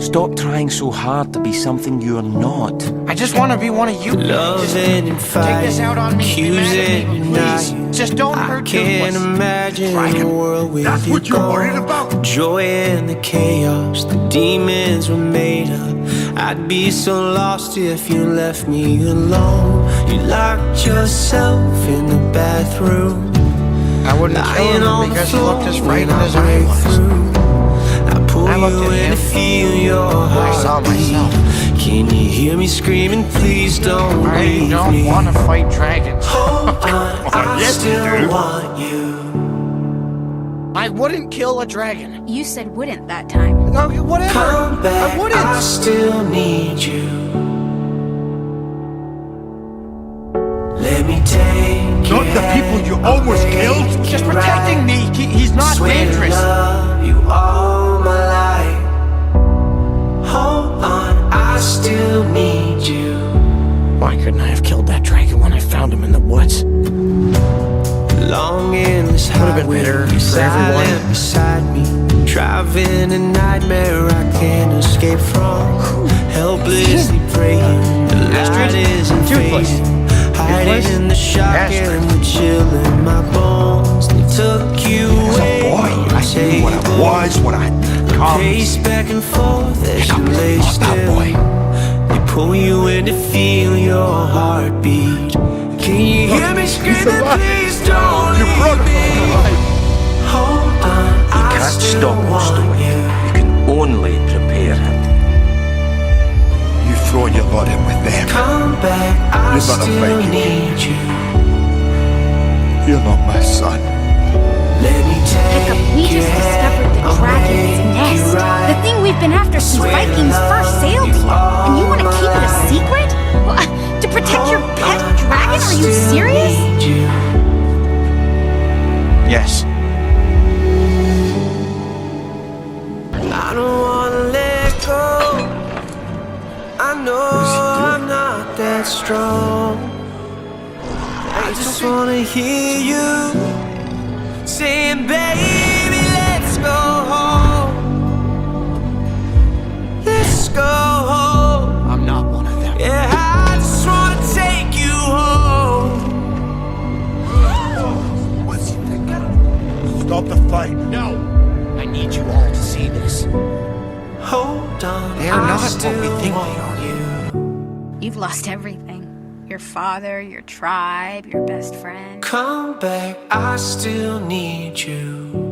Stop trying so hard to be something you're not. I just want to be one of you. Loving and Take this out on fighting, me. Be mad at me, accusing and please. lying. Just don't I hurt can't Toothless. imagine Dragon. a world with That's you what you're gone. worried about? Joy and the chaos, the demons were made up. I'd be so lost if you left me alone. You locked yourself in the bathroom, I wouldn't kill lying him on the because he floor looked as when frightened I as I break was. through. I pull I looked you at in him. to feel your I saw heartbeat. myself. Can you hear me screaming? Please don't I leave don't me. want to fight dragons. Hold on, I yes, you still do. want you. I wouldn't kill a dragon. You said wouldn't that time. No, whatever. Come back, I wouldn't. I still need you. Let me take Not the people you almost killed? Just protecting me. He's not dangerous. Love you all my life. Hold on, I still need you. Why couldn't I have killed that dragon when I found him in the woods? Long endless Would've been highway, better you're for everyone. silent beside me. Driving a nightmare I can't escape from. Helplessly praying, the light Astrid? isn't Toothless. fading. Hiding in the shock Astrid. and the chill in my bones. They took you As away. a boy, I knew what I was, what I'd become. Pace back and forth as you lay Not that still. boy. They pull you in to feel your heartbeat. Can you hear me screaming? alive. Please don't Your leave brother. me. Hold on, You I can't still stop the want story. you. You can only prepare him. You throw your lot in with them. Come back, I You're gonna still make it. need you. You're not my son. Let me take Hiccup, we just discovered the dragon's nest. The thing we've been after since Vikings first sailed here. And you want to keep it a secret? Well, to protect your pet dragon? Are you serious? Yes. I don't wanna let go. I know I'm not that strong. I just wanna hear you saying, baby, let's go home. Let's go home. I'm not one of them. Yeah, I just wanna take you home. What's he thinking? Stop the fight. No. I need you all to see this. Hold on, They are I not what still we think they want are. you. You've lost everything. Your father, your tribe, your best friend. Come back, I still need you.